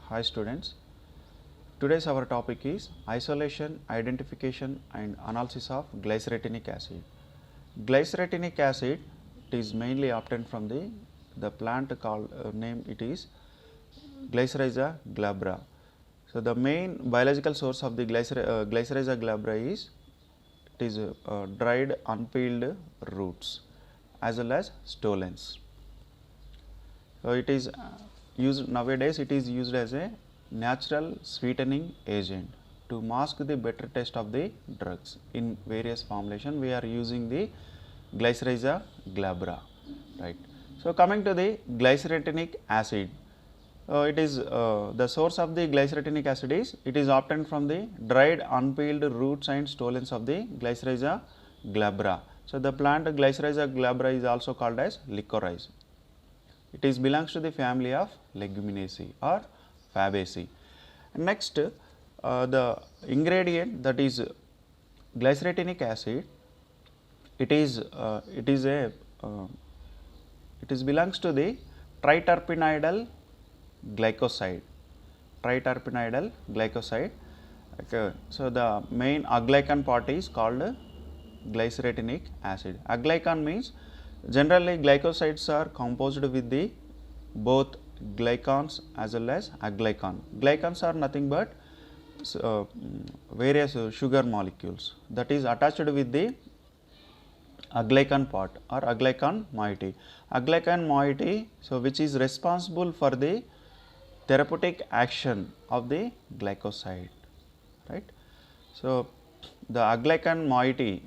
Hi students, today's our topic is isolation, identification and analysis of glyceretinic acid. Glyceretinic acid it is mainly obtained from the plant called name it is Glycyrrhiza glabra. So the main biological source of the Glycyrrhiza glabra is dried unpeeled roots as well as stolons. So it is used nowadays. It is used as a natural sweetening agent to mask the better taste of the drugs. In various formulation, we are using the Glycyrrhiza glabra, right? So coming to the glyceretinic acid, it is the source of the glyceretinic acid is it is obtained from the dried unpeeled roots and stolons of the Glycyrrhiza glabra. So the plant Glycyrrhiza glabra is also called as licorice. It is belongs to the family of Leguminosae or Fabaceae. Next, the ingredient that is glyceretinic acid. It is belongs to the triterpenoidal glycoside. Triterpenoidal glycoside. Okay. So the main aglycan part is called glyceretinic acid. Aglycan means generally glycosides are composed with the both glycans as well as aglycan. Glycans are nothing but various sugar molecules that is attached with the aglycan part or aglycan moiety. Aglycan moiety, so which is responsible for the therapeutic action of the glycoside, right. So the aglycan moiety,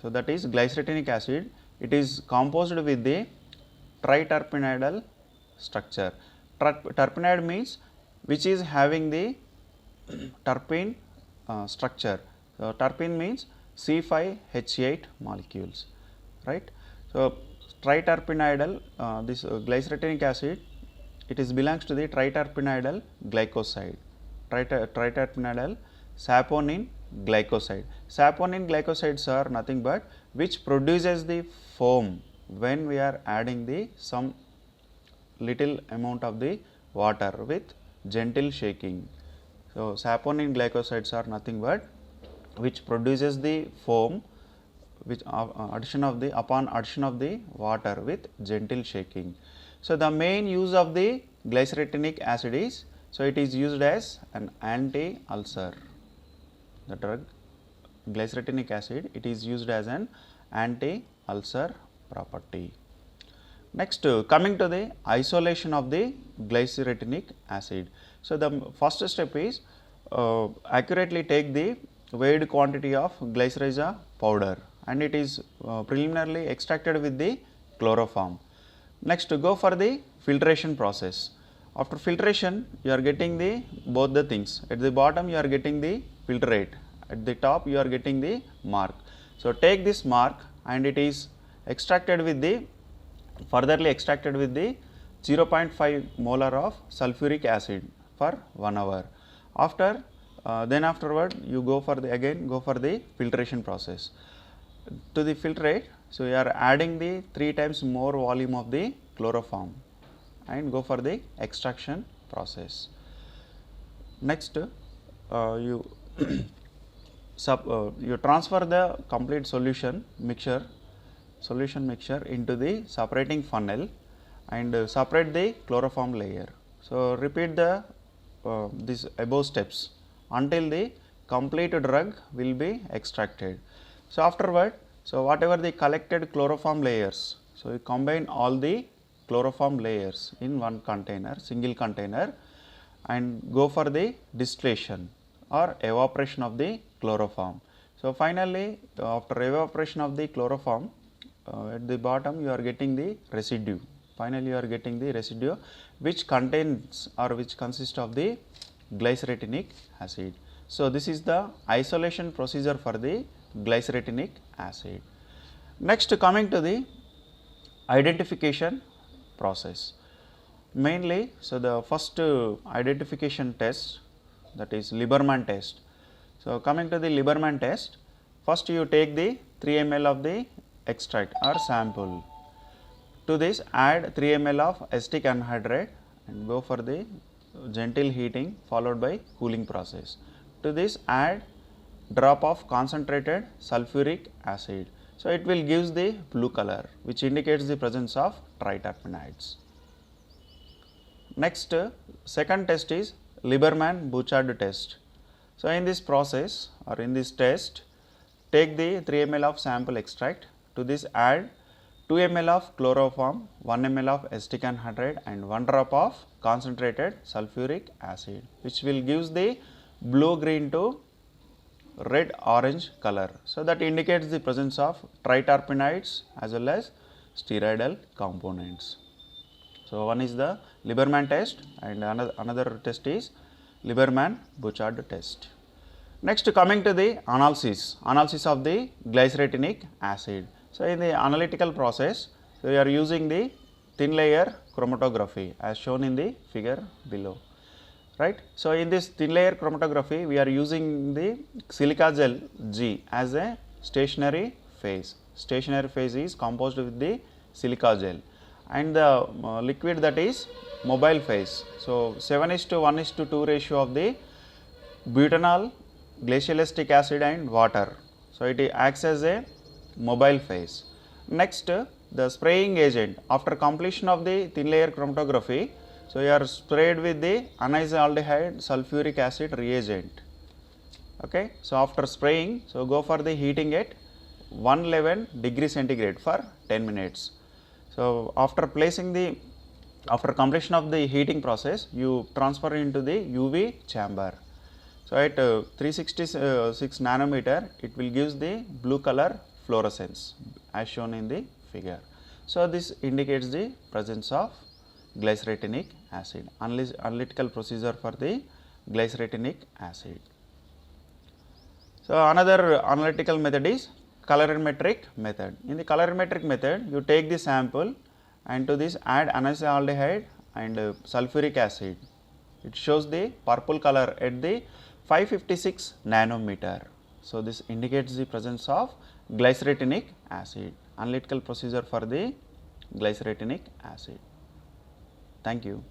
so that is glyceretinic acid, it is composed with the triterpenoidal structure. Terpenoid means which is having the terpene structure. So terpene means C5H8 molecules, right. So triterpenoidal this glyceretinic acid, it is belongs to the triterpenoidal glycoside, triterpenoidal saponin glycoside. Saponin glycosides are nothing but which produces the foam when we are adding the some little amount of the water with gentle shaking. So saponin glycosides are nothing but which produces the foam which upon addition of the water with gentle shaking. So the main use of the glyceretinic acid is, so it is used as an anti-ulcer. The drug glyceretinic acid, it is used as an anti-ulcer property. Next, coming to the isolation of the glyceretinic acid. So the first step is accurately take the weighed quantity of Glycyrrhiza powder and it is preliminarily extracted with the chloroform. Next, go for the filtration process. After filtration, you are getting the both the things. At the bottom, you are getting the filtrate. At the top, you are getting the mark. So take this mark and it is extracted with the furtherly extracted with the 0.5 molar of sulfuric acid for 1 hour. After then afterward, you go for the again go for the filtration process. To the filtrate, so you are adding the 3 times more volume of the chloroform and go for the extraction process. Next, you you transfer the complete solution mixture into the separating funnel and separate the chloroform layer. So repeat the these above steps until the complete drug will be extracted. So afterward, so whatever the collected chloroform layers, so you combine all the chloroform layers in one container, single container, and go for the distillation or evaporation of the chloroform. So finally, after evaporation of the chloroform, at the bottom you are getting the residue. Finally, you are getting the residue which contains or which consists of the glyceretinic acid. So this is the isolation procedure for the glyceretinic acid. Next, coming to the identification process. Mainly, so the first identification test, that is Lieberman test. So coming to the Lieberman test, first you take the 3 ml of the extract or sample. To this add 3 ml of acetic anhydride and go for the gentle heating followed by cooling process. To this add drop of concentrated sulfuric acid. So, it will gives the blue color which indicates the presence of triterpenoids. Next, second test is Lieberman-Bouchard test. So, in this process or in this test, take the 3 ml of sample extract. To this add 2 ml of chloroform, 1 ml of acetic anhydride and 1 drop of concentrated sulfuric acid, which will gives the blue green to red orange color. So, that indicates the presence of triterpenoids as well as steroidal components. So, one is the Lieberman test and another test is Lieberman-Bouchard test. Next, coming to the analysis of the glycyrrhetinic acid. So, in the analytical process, we are using the thin layer chromatography as shown in the figure below, right. So, in this thin layer chromatography, we are using the silica gel G as a stationary phase. Stationary phase is composed with the silica gel and the liquid that is mobile phase. So, 7:1:2 ratio of the butanol, glacial acetic acid and water. So, it acts as a mobile phase. Next, the spraying agent after completion of the thin layer chromatography. So, you are sprayed with the anisaldehyde sulfuric acid reagent. Okay. So, after spraying, so go for the heating at 111 degree centigrade for 10 minutes. So, after completion of the heating process, you transfer into the UV chamber. So, at 366 nanometer, it will gives the blue color fluorescence as shown in the figure. So, this indicates the presence of glycyrrhetinic acid, analytical procedure for the glycyrrhetinic acid. So, another analytical method is colorimetric method. In the colorimetric method, you take the sample and to this add anisaldehyde and sulfuric acid. It shows the purple color at the 556 nanometer. So, this indicates the presence of glycyrrhetinic acid, analytical procedure for the glycyrrhetinic acid. Thank you.